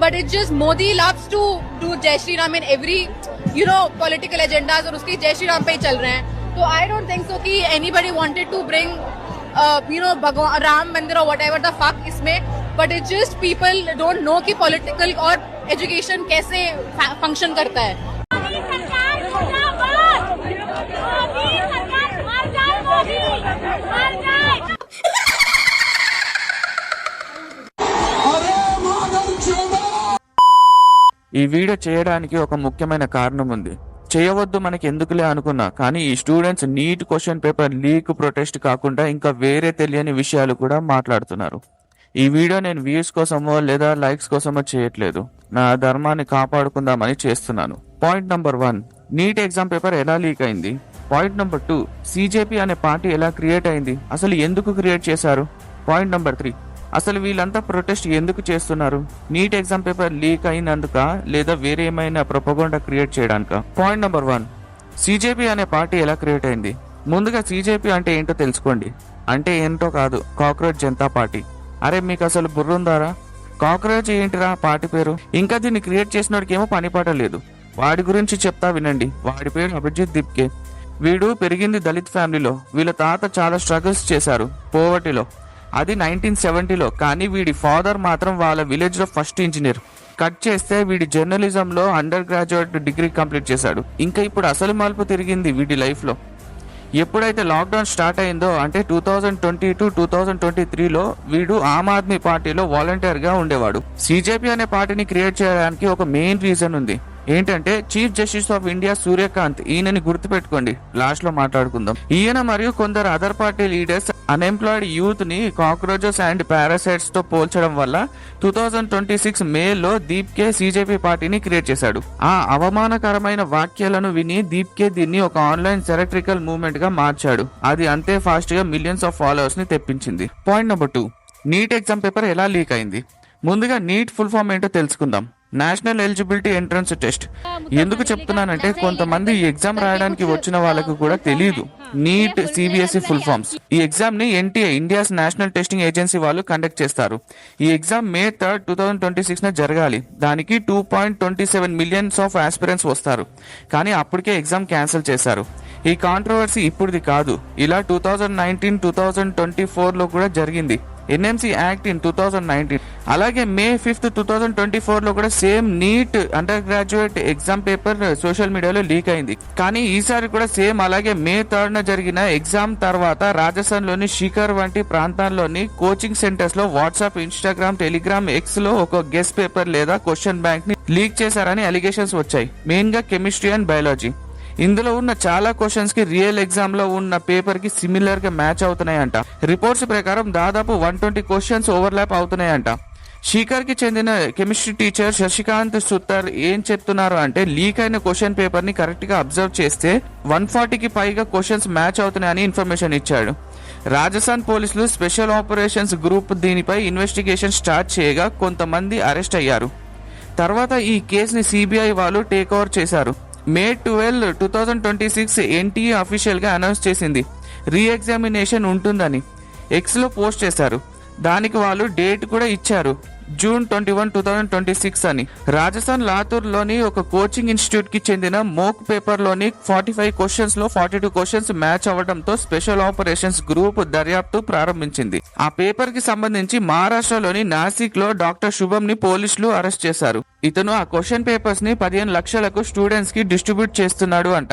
but it's just Modi loves to do Jai Shri Ram in every political agendas और उसकी Jai Shri Ram पे ही चल रहे हैं. So I don't think so कि anybody wanted to bring भगवान राम मंदिर or whatever the fuck इसमें, but it's just people don't know कि political और education कैसे function करता है. ఈ వీడియో చేయడానికి ఒక ముఖ్యమైన కారణం ఉంది. చేయవద్దు మనకి ఎందుకులే అనుకున్నా, కానీ ఈ students NEET question paper leak protest కాకుండా ఇంకా వేరే తెలియని విషయాలు కూడా మాట్లాడుతున్నారు. ఈ వీడియో నేను వ్యూస్ కోసమో లేదా లైక్స్ కోసమో చేయట్లేదు, నా ధర్మాన్ని కాపాడుకుందామని చేస్తున్నాను. Point number 1, NEET exam paper ఎలా లీక్ అయింది. పాయింట్ నంబర్ 2, సిజేపీ అనే పార్టీ ఎలా క్రియేట్ అయింది, అసలు ఎందుకు క్రియేట్ చేశారు. పాయింట్ నంబర్ 3, అసలు వీళ్ళంతా ప్రొటెస్ట్ ఎందుకు చేస్తున్నారు, నీట్ ఎగ్జామ్ పేపర్ లీక్ అయినందుక లేదా వేరే ఏమైనా ప్రొపగండా క్రియేట్ చేయడానిక. పాయింట్ నంబర్ 1, సిజేపీ అనే పార్టీ ఎలా క్రియేట్ అయింది. ముందుగా సిజేపీ అంటే ఏంటో తెలుసుకోండి. అంటే ఏంటో కాదు, కాక్రోచ్ జనతా పార్టీ. అరే మీకు అసలు బుర్రుందారా? కాక్రోచ్ ఏంటిరా పార్టీ పేరు? ఇంకా దీన్ని క్రియేట్ చేసినోడికి ఏమో పనిపాట లేదు. వాడి గురించి చెప్తా వినండి. వాడి పేరు అభిజిత్ దిప్కే. వీడు పెరిగింది దళిత్ ఫ్యామిలీలో. వీళ్ళ తాత చాలా స్ట్రగుల్స్ చేశారు పోవర్టీలో, అది 1970లో. కానీ వీడి ఫాదర్ మాత్రం వాళ్ళ విలేజ్ లో ఫస్ట్ ఇంజనీర్. కట్ చేస్తే వీడి జర్నలిజంలో అండర్ గ్రాడ్యుయేట్ డిగ్రీ కంప్లీట్ చేశాడు. ఇంకా ఇప్పుడు అసలు మలుపు తిరిగింది వీడి లైఫ్ లో. ఎప్పుడైతే లాక్డౌన్ స్టార్ట్ అయిందో అంటే 2022-2023లో వీడు ఆమ్ ఆద్మీ పార్టీలో వాలంటీర్ గా ఉండేవాడు. సిజేపీ అనే పార్టీని క్రియేట్ చేయడానికి ఒక మెయిన్ రీజన్ ఉంది. ఏంటంటే chief justice of India Suryakant, ఈయనని గుర్తుపెట్టుకోండి, లాస్ట్ లో మాట్లాడుకుందాం. ఈయన మరియు కొందరు other party leaders unemployed youth ని కాక్రోచెస్ అండ్ పారాసైట్స్ తో పోల్చడం వల్ల 2026 మేలో దీప్కే సిజేపీ పార్టీని క్రియేట్ చేశాడు. ఆ అవమానకరమైన వాక్యాలను విని దీప్కే దీన్ని ఒక ఆన్లైన్ సెలక్ట్రికల్ మూవ్మెంట్ గా మార్చాడు. అది అంతే ఫాస్ట్ గా మిలియన్స్ ఆఫ్ ఫాలోవర్స్ ని తెప్పించింది. Point number 2, NEET exam paper ఎలా లీక్ అయింది. ముందుగా నీట్ ఫుల్ ఫామ్ ఏంటో తెలుసుకుందాం. National eligibility entrance test. ఎందుకు చెప్తున్నానంటే కొంతమంది ఈ ఎగ్జామ్ రాయడానికి వచ్చిన వాళ్ళకు కూడా తెలియదు నీట్ సిబిఎస్ఈ ఫుల్ ఫామ్స్. ఈ ఎగ్జామ్ ని NTA, India's national testing agency వాళ్ళు కండక్ట్ చేస్తారు. ఈ ఎగ్జామ్ May 3, 2026 జరగాలి. దానికి 2.27 మిలియన్స్ ఆఫ్ ఆస్పిరెంట్స్ వస్తారు. కానీ అప్పటికే ఎగ్జామ్ క్యాన్సిల్ చేశారు. ఈ కాంట్రవర్సీ ఇప్పుడుది కాదు, ఇలా 2019-2024లో కూడా జరిగింది. NMC act in 2019. అలాగే May 5, 2024లో కూడా same NEET undergraduate exam paper social మీడియాలో లీక్ అయింది. కానీ ఈసారి కూడా సేమ్ అలాగే May 3న జరిగిన ఎగ్జామ్ తర్వాత రాజస్థాన్ లోని షికర్ వంటి ప్రాంతాల్లోని కోచింగ్ సెంటర్స్ లో వాట్సాప్, ఇన్స్టాగ్రామ్, టెలిగ్రామ్, ఎక్స్ లో ఒక గెస్ట్ పేపర్ లేదా క్వశ్చన్ బ్యాంక్ ని లీక్ చేశారని అలిగేషన్స్ వచ్చాయి. మెయిన్ గా కెమిస్ట్రీ అండ్ బయాలజీ. ఇందులో ఉన్న చాలా క్వశ్చన్స్ కి రియల్ ఎగ్జామ్ లో ఉన్న పేపర్ కి సిమిలర్ గా మ్యాచ్ అవుతున్నాయంట. రిపోర్ట్స్ ప్రకారం దాదాపు 120 క్వశ్చన్స్ ఓవర్లాప్ అవుతున్నాయంట. షీకర్ కి చెందిన కెమిస్ట్రీ టీచర్ శశికాంత్ సుత్తర్ ఏం చెప్తున్నారు అంటే లీక్ అయిన క్వశ్చన్ పేపర్ ని కరెక్ట్ గా అబ్జర్వ్ చేస్తే 140కి పైగా క్వశ్చన్స్ మ్యాచ్ అవుతున్నాయని ఇన్ఫర్మేషన్ ఇచ్చాడు. రాజస్థాన్ పోలీసులు స్పెషల్ ఆపరేషన్స్ గ్రూప్ దీనిపై ఇన్వెస్టిగేషన్ స్టార్ట్ చేయగా కొంతమంది అరెస్ట్ అయ్యారు. తర్వాత ఈ కేసుని సిబిఐ వాళ్ళు టేక్ ఓవర్ చేశారు. May 12, 2026 ఎన్టీఏ అఫీషియల్ గా అనౌన్స్ చేసింది రీ ఎగ్జామినేషన్ ఉంటుందని. ఎక్స్ లో పోస్ట్ చేశారు. దానికి వాళ్ళు డేట్ కూడా ఇచ్చారు, June 21, 2026 అని. రాజస్థాన్ లాతూర్ లోని ఒక కోచింగ్ ఇన్స్టిట్యూట్ కి చెందిన మోక్ పేపర్ లోని 45 క్వశ్చన్స్ లో 42 క్వశ్చన్స్ మ్యాచ్ అవ్వడంతో స్పెషల్ ఆపరేషన్స్ గ్రూప్ దర్యాప్తు ప్రారంభించింది. ఆ పేపర్ కి సంబంధించి మహారాష్ట్రలోని నాసిక్ లో డాక్టర్ శుభం ని పోలీసులు అరెస్ట్ చేశారు. ఇతను ఆ క్వశ్చన్ పేపర్స్ ని 15 లక్షలకు స్టూడెంట్స్ కి డిస్ట్రిబ్యూట్ చేస్తున్నాడు అంట.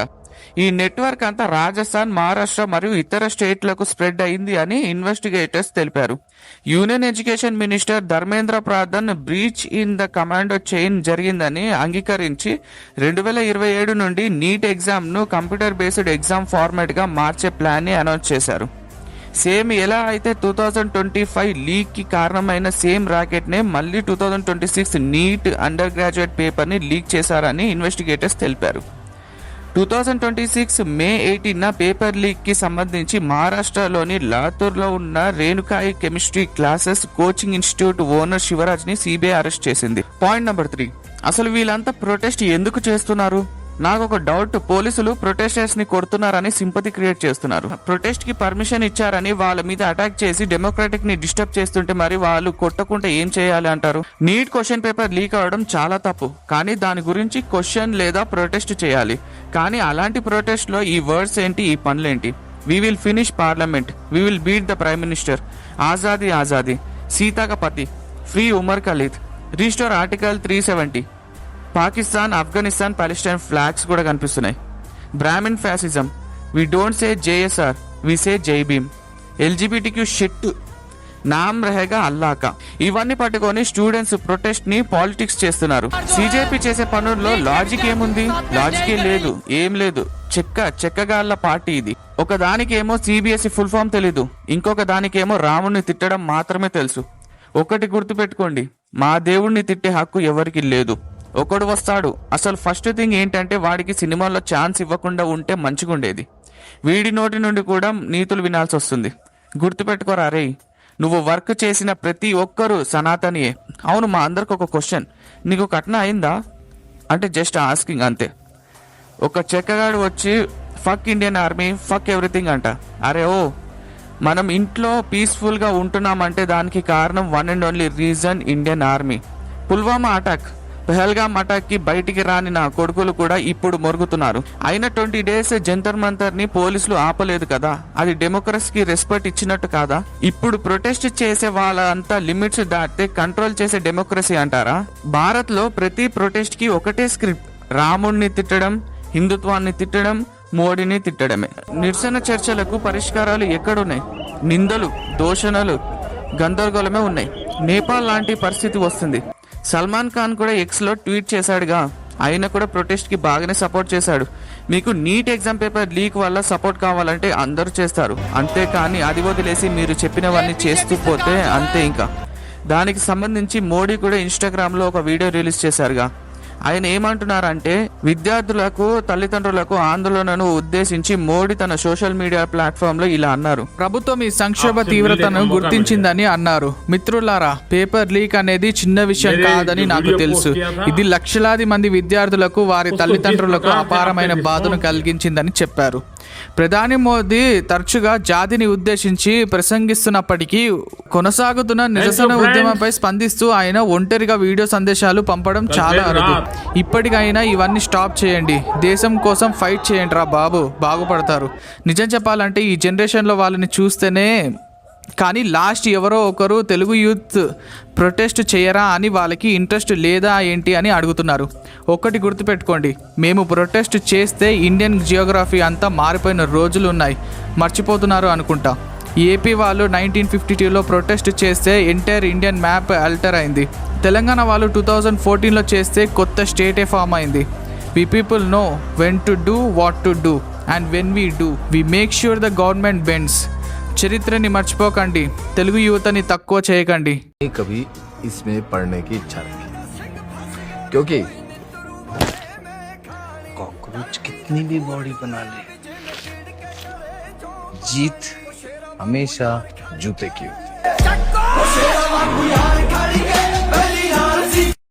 ఈ నెట్వర్క్ అంతా రాజస్థాన్, మహారాష్ట్ర మరియు ఇతర స్టేట్లకు స్ప్రెడ్ అయింది అని ఇన్వెస్టిగేటర్స్ తెలిపారు. Union education minister Dharmendra Pradhan breach in the command chain జరిగిందని అంగీకరించి 2027 నుండి నీట్ ఎగ్జామ్ ను కంప్యూటర్ బేస్డ్ ఎగ్జామ్ ఫార్మాట్ గా మార్చే ప్లాన్ ని అనౌన్స్ చేశారు. సేమ్ ఎలా అయితే 2025 లీక్ కి కారణమైన సేమ్ రాకెట్ నే మళ్ళీ 2026 నీట్ అండర్ గ్రాడ్యుయేట్ పేపర్ ని లీక్ చేశారని ఇన్వెస్టిగేటర్స్ తెలిపారు. 2026 May 18న పేపర్ లీక్ కి సంబంధించి మహారాష్ట్రలోని లాతూర్ లో ఉన్న Renukai chemistry classes coaching institute owner Shivraj ని సిబిఐ అరెస్ట్ చేసింది. పాయింట్ నెంబర్ 3, అసలు వీళ్ళంతా ప్రొటెస్ట్ ఎందుకు చేస్తున్నారు. నాకు ఒక డౌట్, పోలీసులు ప్రొటెస్టర్స్ ని కొడుతున్నారని సింపతి క్రియేట్ చేస్తున్నారు. ప్రొటెస్ట్ కి పర్మిషన్ ఇచ్చారని వాళ్ళ మీద అటాక్ చేసి డెమోక్రటిక్ ని డిస్టర్బ్ చేస్తుంటే మరి వాళ్ళు కొట్టకుంటే ఏం చేయాలి అంటారు? నీట్ క్వశ్చన్ పేపర్ లీక్ అవడం చాలా తప్పు, కానీ దాని గురించి క్వశ్చన్ లేదా ప్రొటెస్ట్ చేయాలి. కానీ అలాంటి ప్రొటెస్ట్ లో ఈ వర్డ్స్ ఏంటి, ఈ పనులేంటి? We will finish parliament. We will beat the prime minister. Azadi Azadi. Sita ka pati. Free Umar Khalid. Restore article 370. Pakistan, Afghanistan, Palestine flags kuda kanipistunnai. Brahmin fascism. We don't say JSR. We say Jai Bhim. LGBTQ shit. నామ్ రహేగా అల్లాకా. ఇవన్నీ పట్టుకొని students protest ని politics చేస్తున్నారు. సిజేపీ చేసే పనుల్లో logic ఏముంది? లాజికే లేదు, ఏం లేదు. చెక్కగాళ్ళ పార్టీ ఇది. ఒక దానికేమో సిబిఎస్ఈ ఫుల్ ఫామ్ తెలీదు, ఇంకొక దానికేమో రాముడిని తిట్టడం మాత్రమే తెలుసు. ఒకటి గుర్తుపెట్టుకోండి, మా దేవుడిని తిట్టే హక్కు ఎవరికి లేదు. ఒకడు వస్తాడు, అసలు ఫస్ట్ థింగ్ ఏంటంటే వాడికి సినిమాల్లో ఛాన్స్ ఇవ్వకుండా ఉంటే మంచిగుండేది. వీడి నోటి నుండి కూడా నీతులు వినాల్సి వస్తుంది. గుర్తుపెట్టుకోరా రే, నువ్వు వర్క్ చేసిన ప్రతి ఒక్కరూ సనాతనియే. అవును, మా అందరికి ఒక క్వశ్చన్, నీకు కట్న అయిందా అంటే జస్ట్ ఆస్కింగ్ అంతే. ఒక చెక్కగాడు వచ్చి fuck Indian army, fuck everything అంట. అరే ఓ, మనం ఇంట్లో పీస్ఫుల్గా ఉంటున్నామంటే దానికి కారణం one and only reason Indian army. Pulwama attack, Pahalgam attack కి బయటికి రాని నా కొడుకులు కూడా ఇప్పుడు మొరుగుతున్నారు. అయిన 20 days జంతర్ మంతర్ ని పోలీసులు ఆపలేదు కదా, అది డెమోక్రసీకి రెస్పెక్ట్ ఇచ్చినట్టు కాదా? ఇప్పుడు ప్రొటెస్ట్ చేసే వాళ్ళంతా లిమిట్స్ దాటితే కంట్రోల్ చేసే డెమోక్రసీ అంటారా? భారత్ లో ప్రతి ప్రొటెస్ట్ కి ఒకటే స్క్రిప్ట్, రాముడిని తిట్టడం, హిందుత్వాన్ని తిట్టడం, మోడీని తిట్టడమే. నిరసన చర్చలకు పరిష్కారాలు ఎక్కడున్నాయి? నిందలు, దూషణలు, గందరగోళమే ఉన్నాయి. నేపాల్ లాంటి పరిస్థితి వస్తుంది. సల్మాన్ ఖాన్ కూడా ఎక్స్ లో ట్వీట్ చేశాడుగా, ఆయన కూడా ప్రొటెస్ట్ కి బాగానే సపోర్ట్ చేశాడు. మీకు నీట్ ఎగ్జామ్ పేపర్ లీక్ వల్ల సపోర్ట్ కావాలంటే అందరూ చేస్తారు, అంతేకాని అది వదిలేసి మీరు చెప్పినవన్నీ చేస్తూ పోతే అంతే. ఇంకా దానికి సంబంధించి మోడీ కూడా ఇన్స్టాగ్రామ్ లో ఒక వీడియో రిలీజ్ చేశారుగా. ఆయన ఏమంటున్నారంటే, విద్యార్థులకు, తల్లిదండ్రులకు ఆందోళనను ఉద్దేశించి మోడీ తన సోషల్ మీడియా ప్లాట్ఫామ్ లో ఇలా అన్నారు: ప్రభుత్వం ఈ సంక్షోభ తీవ్రతను గుర్తించిందని అన్నారు. మిత్రులారా, పేపర్ లీక్ అనేది చిన్న విషయం కాదని నాకు తెలుసు. ఇది లక్షలాది మంది విద్యార్థులకు, వారి తల్లిదండ్రులకు అపారమైన బాధను కలిగించిందని చెప్పారు. ప్రధాని మోదీ తరచుగా జాతిని ఉద్దేశించి ప్రసంగిస్తున్నప్పటికీ కొనసాగుతున్న నిరసన ఉద్యమంపై స్పందిస్తూ ఆయన ఒంటరిగా వీడియో సందేశాలు పంపడం చాలా అరుదు. ఇప్పటికైనా ఇవన్నీ స్టాప్ చేయండి, దేశం కోసం ఫైట్ చేయండి రా బాబు, బాగుపడతారు. నిజం చెప్పాలంటే ఈ జనరేషన్లో వాళ్ళని చూస్తేనే, కానీ లాస్ట్ ఎవరో ఒకరు తెలుగు యూత్ ప్రొటెస్ట్ చేయరా అని వాళ్ళకి ఇంట్రెస్ట్ లేదా ఏంటి అని అడుగుతున్నారు. ఒక్కటి గుర్తుపెట్టుకోండి, మేము ప్రొటెస్ట్ చేస్తే ఇండియన్ జియోగ్రఫీ అంతా మారిపోయిన రోజులు ఉన్నాయి, మర్చిపోతున్నారు అనుకుంటా. ఏపీ వాళ్ళు 1952లో ప్రొటెస్ట్ చేస్తే ఎంటైర్ ఇండియన్ మ్యాప్ అల్టర్ అయింది. తెలంగాణ వాళ్ళు 2014లో చేస్తే కొత్త స్టేటే ఫామ్ అయింది. We people know when to do, what to do, and when we do we make sure the government bends. చరిత్రని మర్చిపోకండి, తెలుగు యువతని తక్కువ చేయకండి. कभी इसमें पढ़ने की इच्छा रखी, क्योंकि कॉकरोच कितनी भी बॉडी बना ले, जीत हमेशा जूते की होती है.